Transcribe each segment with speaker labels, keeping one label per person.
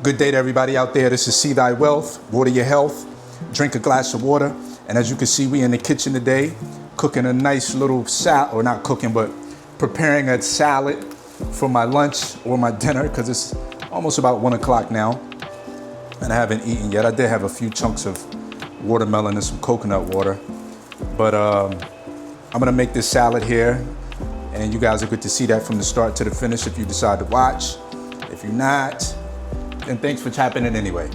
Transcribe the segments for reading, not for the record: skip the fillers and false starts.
Speaker 1: Good day to everybody out there. This is See Thy Wealth, water your health, drink a glass of water. And as you can see, we in the kitchen today, cooking a nice little salad, or not cooking, but preparing a salad for my lunch or my dinner, because it's almost about 1 o'clock now, and I haven't eaten yet. I did have a few chunks of watermelon and some coconut water, but I'm gonna make this salad here, and you guys are good to see that from the start to the finish if you decide to watch. If you're not, and thanks for tapping in anyway.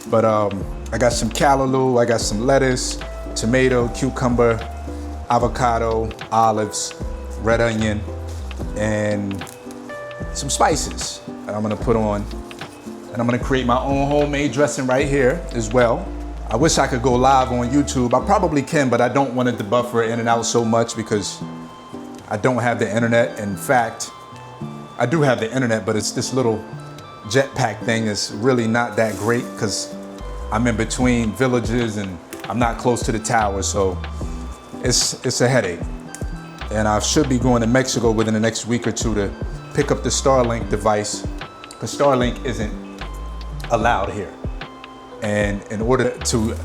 Speaker 1: But I got some callaloo, I got some lettuce, tomato, cucumber, avocado, olives, red onion, and some spices that I'm gonna put on. And I'm gonna create my own homemade dressing right here as well. I wish I could go live on YouTube. I probably can, but I don't want it to buffer in and out so much because I don't have the internet. In fact, I do have the internet, but it's this little jetpack thing is really not that great because I'm in between villages and I'm not close to the tower, so it's a headache. And I should be going to Mexico within the next week or two to pick up the Starlink device, because Starlink isn't allowed here. And in order to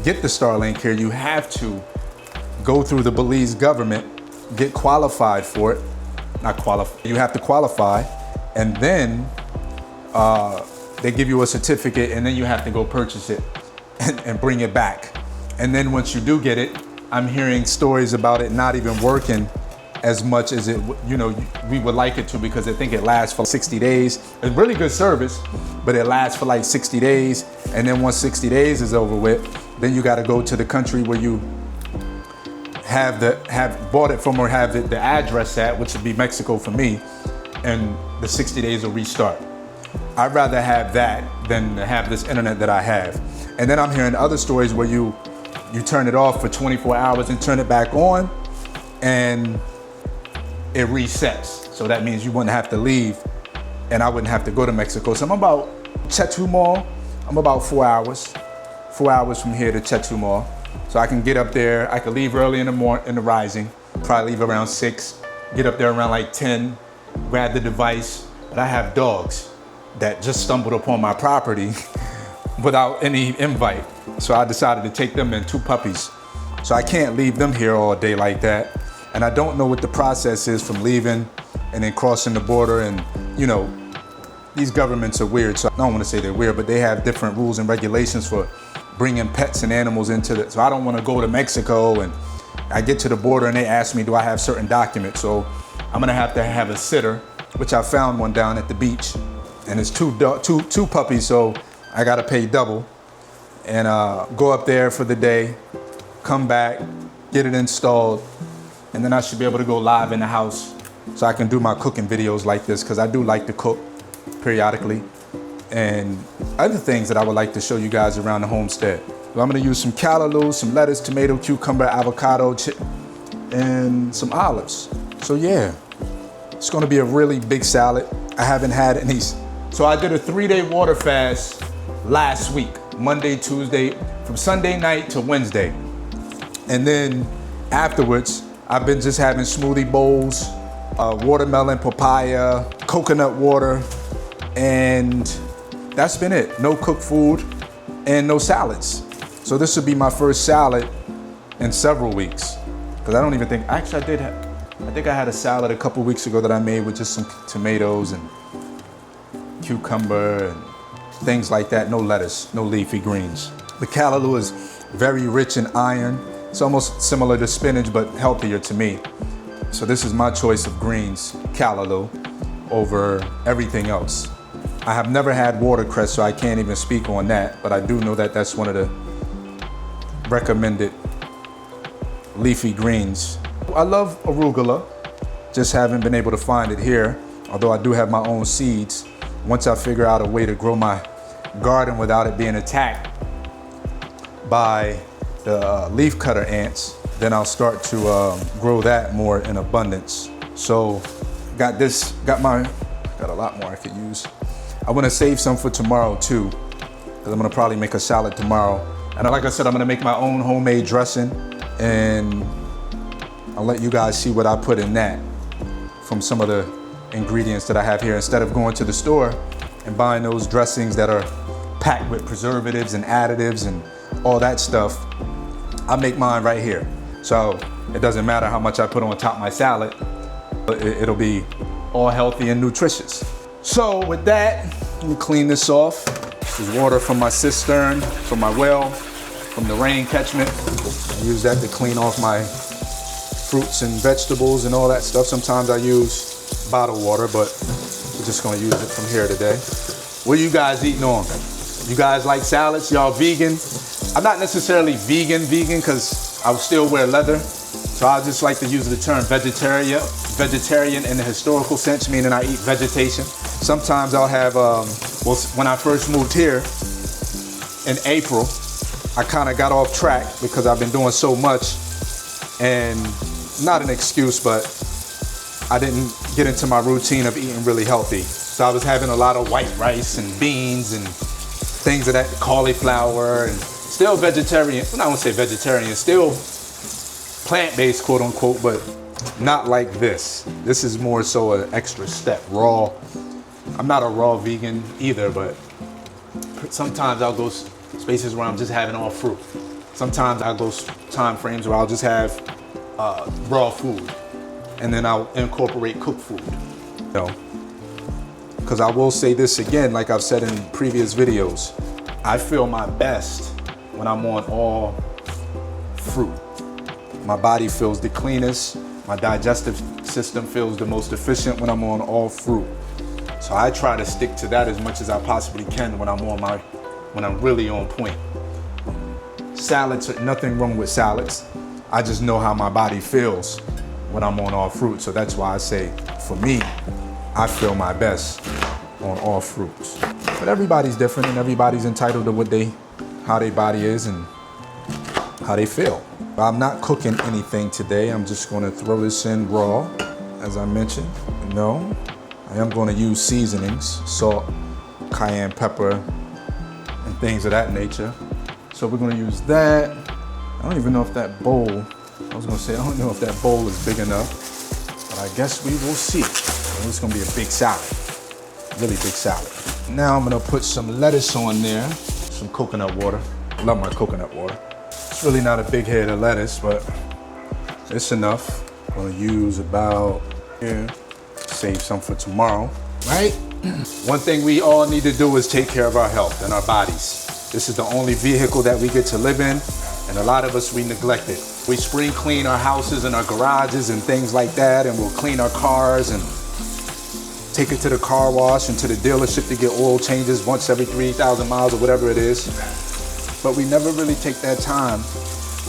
Speaker 1: get the Starlink here, you have to go through the Belize government, get qualified for it. Not qualify, you have to qualify, and then they give you a certificate, and then you have to go purchase it and bring it back. And then once you do get it, I'm hearing stories about it not even working as much as we would like it to, because I think it lasts for 60 days. It's really good service, but it lasts for like 60 days. And then once 60 days is over with, then you got to go to the country where you have bought it from, or have the address at, which would be Mexico for me, and the 60 days will restart. I'd rather have that than have this internet that I have. And then I'm hearing other stories where you turn it off for 24 hours and turn it back on, and it resets. So that means you wouldn't have to leave, and I wouldn't have to go to Mexico. So I'm about Chetumal. I'm about 4 hours from here to Chetumal. So I can get up there. I could leave early in the rising, probably leave around 6, get up there around like 10, grab the device. But I have dogs that just stumbled upon my property without any invite. So I decided to take them and 2 puppies. So I can't leave them here all day like that. And I don't know what the process is from leaving and then crossing the border. And these governments are weird. So I don't want to say they're weird, but they have different rules and regulations for bringing pets and animals into it. So I don't want to go to Mexico and I get to the border and they ask me, do I have certain documents? So I'm gonna have to have a sitter, which I found one down at the beach. And it's two puppies, so I gotta pay double. And go up there for the day, come back, get it installed, and then I should be able to go live in the house so I can do my cooking videos like this, because I do like to cook periodically. And other things that I would like to show you guys around the homestead. So I'm gonna use some callaloo, some lettuce, tomato, cucumber, avocado, and some olives. So yeah, it's gonna be a really big salad. I haven't had any. So I did a 3-day water fast last week, Monday, Tuesday, from Sunday night to Wednesday. And then afterwards, I've been just having smoothie bowls, watermelon, papaya, coconut water, and that's been it. No cooked food and no salads. So this would be my first salad in several weeks. Because I don't even think, actually I think I had a salad a couple weeks ago that I made with just some tomatoes and cucumber and things like that. No lettuce, no leafy greens. The callaloo is very rich in iron. It's almost similar to spinach, but healthier to me. So this is my choice of greens, callaloo, over everything else. I have never had watercress, so I can't even speak on that, but I do know that that's one of the recommended leafy greens. I love arugula, just haven't been able to find it here, although I do have my own seeds. Once I figure out a way to grow my garden without it being attacked by the leaf cutter ants, then I'll start to grow that more in abundance. So got a lot more I could use. I want to save some for tomorrow too, because I'm gonna probably make a salad tomorrow. And like I said, I'm gonna make my own homemade dressing, and I'll let you guys see what I put in that from some of the ingredients that I have here. Instead of going to the store and buying those dressings that are packed with preservatives and additives and all that stuff. I make mine right here. So it doesn't matter how much I put on top of my salad, but it'll be all healthy and nutritious. So with that, let me clean this off. This is water from my cistern, from my well, from the rain catchment. I use that to clean off my fruits and vegetables and all that stuff. Sometimes I use bottled water, but we're just gonna use it from here today. What are you guys eating on? You guys like salads? Y'all vegan? I'm not necessarily vegan because I still wear leather. So I just like to use the term vegetarian in the historical sense, meaning I eat vegetation. Sometimes I'll have, when I first moved here in April, I kind of got off track because I've been doing so much, and not an excuse, but I didn't get into my routine of eating really healthy. So I was having a lot of white rice and beans and things of that, cauliflower, and still vegetarian. Well, I won't say vegetarian, still plant-based, quote unquote, but not like this. This is more so an extra step, raw. I'm not a raw vegan either, but sometimes I'll go spaces where I'm just having all fruit. Sometimes I'll go time frames where I'll just have raw food, and then I'll incorporate cooked food. You know, because I will say this again, like I've said in previous videos, I feel my best when I'm on all fruit. My body feels the cleanest. My digestive system feels the most efficient when I'm on all fruit. So I try to stick to that as much as I possibly can when I'm really on point. Salads, nothing wrong with salads. I just know how my body feels when I'm on all fruit. So that's why I say, for me, I feel my best on all fruits. But everybody's different, and everybody's entitled to how their body is and how they feel. I'm not cooking anything today. I'm just gonna throw this in raw, as I mentioned. No, I am gonna use seasonings, salt, cayenne pepper, and things of that nature. So we're gonna use that. I don't even know if that bowl, I don't know if that bowl is big enough, but I guess we will see. So it's gonna be a big salad, really big salad. Now I'm gonna put some lettuce on there, some coconut water. I love my coconut water. It's really not a big head of lettuce, but it's enough. I'm gonna use about here, save some for tomorrow, right? One thing we all need to do is take care of our health and our bodies. This is the only vehicle that we get to live in, and a lot of us, we neglect it. We spring clean our houses and our garages and things like that, and we'll clean our cars and take it to the car wash and to the dealership to get oil changes once every 3,000 miles or whatever it is. But we never really take that time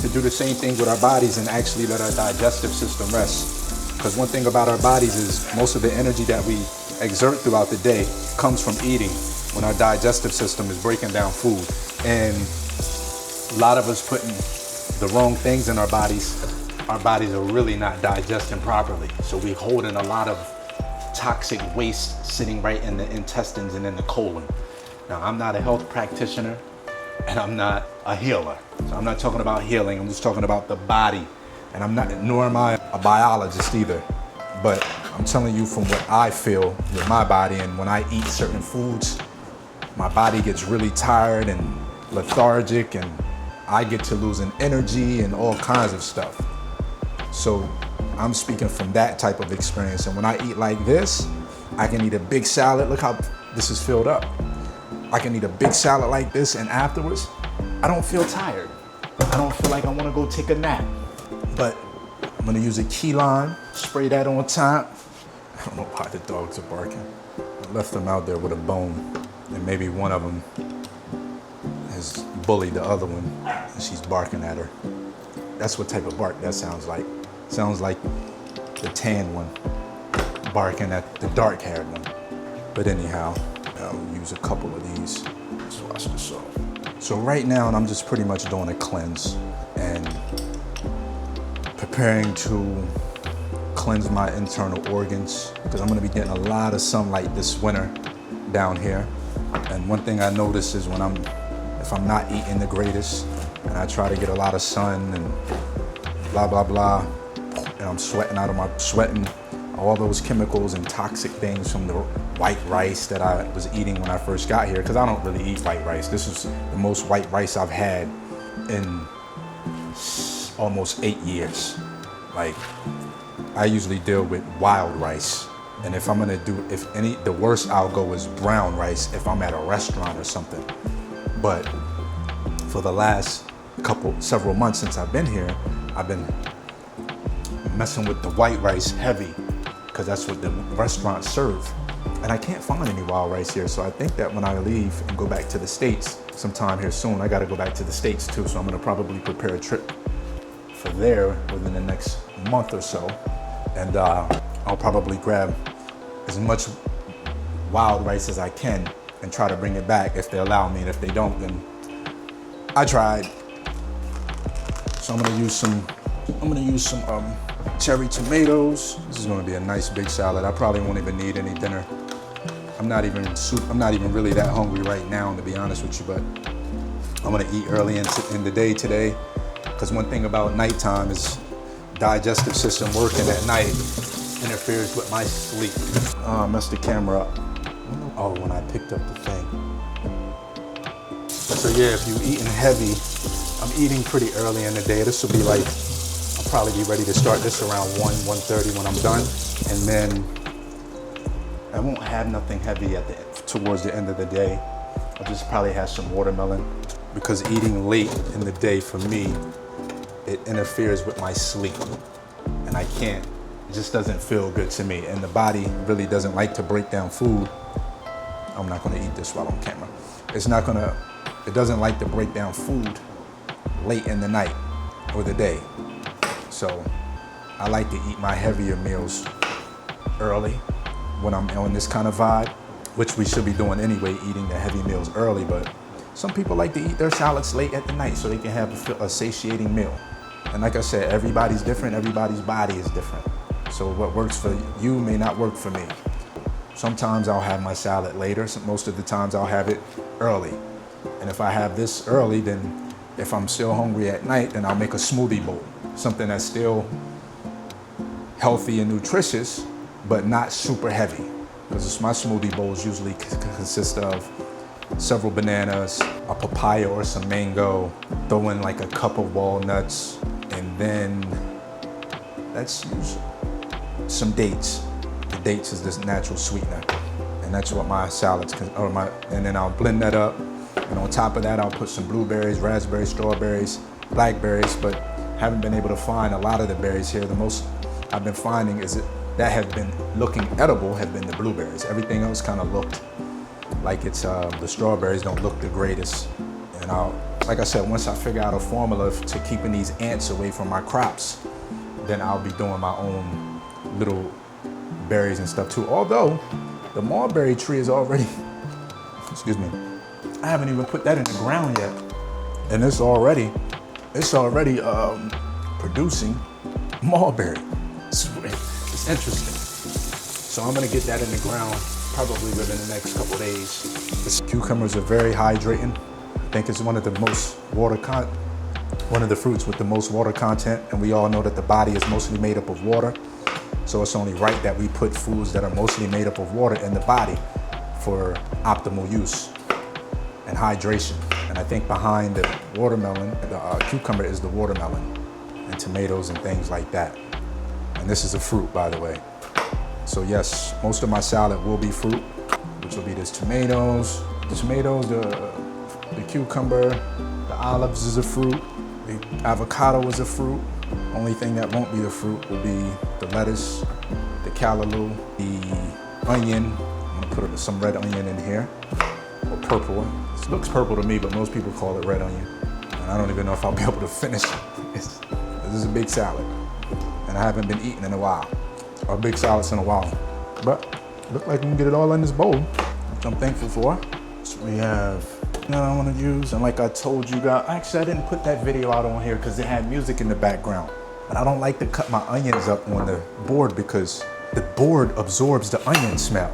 Speaker 1: to do the same thing with our bodies and actually let our digestive system rest. Because one thing about our bodies is most of the energy that we exert throughout the day comes from eating, when our digestive system is breaking down food. And a lot of us putting the wrong things in our bodies are really not digesting properly. So we're holding a lot of toxic waste sitting right in the intestines and in the colon. Now, I'm not a health practitioner, and I'm not a healer. So I'm not talking about healing, I'm just talking about the body. And nor am I a biologist either. But I'm telling you from what I feel with my body, and when I eat certain foods, my body gets really tired and lethargic, and I get to losing energy and all kinds of stuff. So I'm speaking from that type of experience. And when I eat like this, I can eat a big salad. Look how this is filled up. I can eat a big salad like this, and afterwards, I don't feel tired. I don't feel like I wanna go take a nap. But I'm gonna use a key lime, spray that on top. I don't know why the dogs are barking. I left them out there with a bone, and maybe one of them has bullied the other one, and she's barking at her. That's what type of bark that sounds like. Sounds like the tan one barking at the dark-haired one. But anyhow, I'll use a couple of these. Let's wash this off. So right now, I'm just pretty much doing a cleanse and preparing to cleanse my internal organs, because I'm gonna be getting a lot of sunlight this winter down here. And one thing I notice is if I'm not eating the greatest, and I try to get a lot of sun and blah, blah, blah, and I'm sweating all those chemicals and toxic things from the white rice that I was eating when I first got here, because I don't really eat white rice. This is the most white rice I've had in almost 8 years. Like, I usually deal with wild rice. And if I'm gonna do, the worst I'll go is brown rice if I'm at a restaurant or something. But for the last several months since I've been here, I've been messing with the white rice heavy, because that's what the restaurants serve. And I can't find any wild rice here, so I think that when I leave and go back to the States sometime here soon, I gotta go back to the States too, so I'm gonna probably prepare a trip for there within the next month or so. And I'll probably grab as much wild rice as I can and try to bring it back if they allow me, and if they don't, then I tried. So I'm gonna use some cherry tomatoes. This is gonna be a nice big salad. I probably won't even need any dinner. I'm not even really that hungry right now, to be honest with you, but I'm gonna eat early in the day today, because one thing about nighttime is digestive system working at night interferes with my sleep. Oh, I messed the camera up. Oh, when I picked up the thing. So yeah, if you're eating heavy, I'm eating pretty early in the day. This will be like, I'll probably be ready to start this around 1:30 when I'm done. And then I won't have nothing heavy towards the end of the day. I'll just probably have some watermelon, because eating late in the day for me, it interferes with my sleep. And I can't, it just doesn't feel good to me. And the body really doesn't like to break down food. I'm not gonna eat this while on camera. It doesn't like to break down food late in the night or the day. So I like to eat my heavier meals early when I'm on this kind of vibe, which we should be doing anyway, eating the heavy meals early, but some people like to eat their salads late at the night so they can have a satiating meal. And like I said, everybody's different, everybody's body is different. So what works for you may not work for me. Sometimes I'll have my salad later, most of the times I'll have it early. And if I have this early, then if I'm still hungry at night, then I'll make a smoothie bowl, something that's still healthy and nutritious, but not super heavy. Because my smoothie bowls usually consist of several bananas, a papaya or some mango, throw in like a cup of walnuts, and then that's some dates. The dates is this natural sweetener, and that's what my salads and then I'll blend that up, and on top of that I'll put some blueberries, raspberries, strawberries, blackberries, but haven't been able to find a lot of the berries here. The most I've been finding is that have been looking edible have been the blueberries. Everything else kind of looked like it's, the strawberries don't look the greatest. And like I said, once I figure out a formula to keeping these ants away from my crops, then I'll be doing my own little berries and stuff too. Although the mulberry tree is already, excuse me, I haven't even put that in the ground yet. And it's already producing mulberry. It's interesting. So I'm gonna get that in the ground probably within the next couple days. This cucumbers are very hydrating. I think it's one of the fruits with the most water content, and we all know that the body is mostly made up of water. So it's only right that we put foods that are mostly made up of water in the body for optimal use and hydration. And I think behind the watermelon, the cucumber is the watermelon, and tomatoes and things like that. And this is a fruit, by the way. So yes, most of my salad will be fruit, which will be the tomatoes, the cucumber, the olives is a fruit, the avocado is a fruit. Only thing that won't be a fruit will be the lettuce, the callaloo, the onion. I'm gonna put some red onion in here, or purple one. It looks purple to me, but most people call it red onion. And I don't even know if I'll be able to finish it. This is a big salad, and I haven't been eating in a while, or big salads in a while. But look like we can get it all in this bowl, which I'm thankful for. So we have that I want to use, and like I told you guys, actually I didn't put that video out on here because it had music in the background. But I don't like to cut my onions up on the board because the board absorbs the onion smell.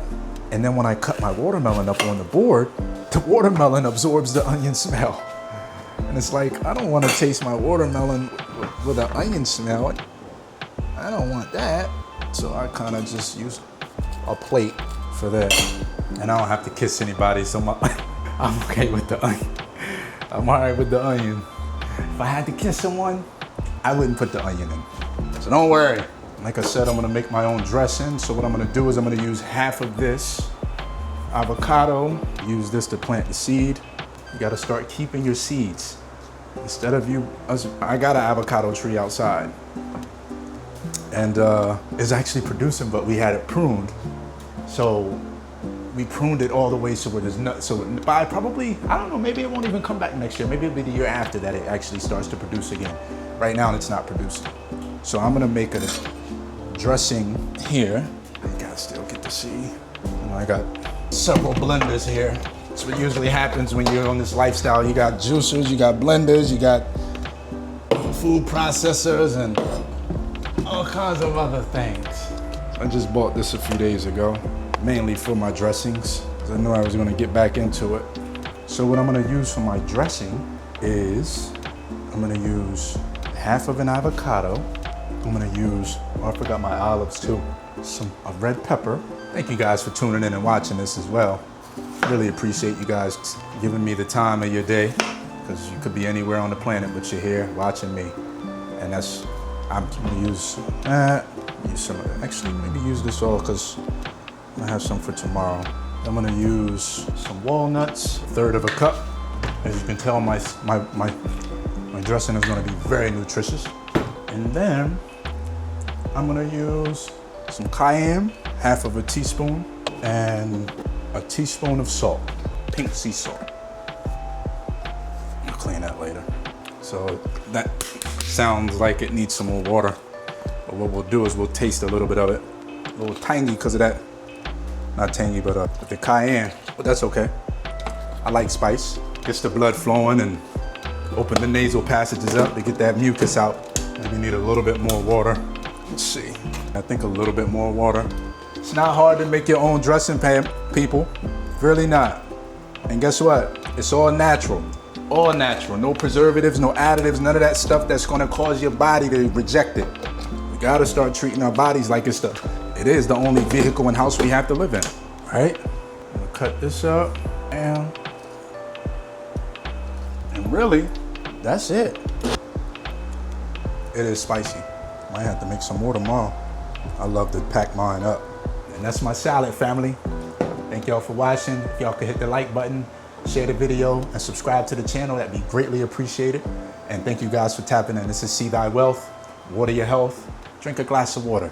Speaker 1: And then when I cut my watermelon up on the board, the watermelon absorbs the onion smell. And it's like, I don't want to taste my watermelon with an onion smell. I don't want that. So I kind of just use a plate for that. And I don't have to kiss anybody, so I'm okay with the onion. I'm all right with the onion. If I had to kiss someone, I wouldn't put the onion in. So don't worry. Like I said, I'm gonna make my own dressing. So what I'm gonna do is I'm gonna use half of this avocado, use this to plant the seed. You gotta start keeping your seeds. Instead of I got an avocado tree outside. And it's actually producing, but we had it pruned. So we pruned it all the way so there's not, so by probably, I don't know, maybe it won't even come back next year. Maybe it'll be the year after that it actually starts to produce again. Right now it's not producing. So I'm gonna make a dressing here. You guys still get to see. I got several blenders here. That's what usually happens when you're on this lifestyle. You got juicers, you got blenders, you got food processors and all kinds of other things. I just bought this a few days ago, mainly for my dressings, because I knew I was gonna get back into it. So what I'm gonna use for my dressing is, I'm gonna use half of an avocado. I'm gonna use, oh, I forgot my olives too, a red pepper. Thank you guys for tuning in and watching this as well. Really appreciate you guys giving me the time of your day, because you could be anywhere on the planet, but you're here watching me. And I'm gonna use some of it. Actually, maybe use this all because I'm gonna have some for tomorrow. I'm gonna use some walnuts, 1/3 of a cup. As you can tell, my dressing is gonna be very nutritious. And then I'm gonna use some cayenne, half of a teaspoon, and a teaspoon of salt, pink sea salt. I'll clean that later. So that sounds like it needs some more water. But what we'll do is we'll taste a little bit of it. A little tangy because of that. Not tangy, but with the cayenne, but that's okay. I like spice. Gets the blood flowing and open the nasal passages up to get that mucus out. Maybe need a little bit more water. Let's see. I think a little bit more water. It's not hard to make your own dressing, people. Really not. And guess what? It's all natural. All natural. No preservatives, no additives, none of that stuff that's gonna cause your body to reject it. We gotta start treating our bodies like it is the only vehicle and house we have to live in, right? I'm gonna cut this up and really, that's it. It is spicy. Might have to make some more tomorrow. I love to pack mine up. And that's my salad, family. Thank y'all for watching. If y'all could hit the like button, share the video, and subscribe to the channel, that'd be greatly appreciated. And thank you guys for tapping in. This is See Thy Wealth. Water your health. Drink a glass of water.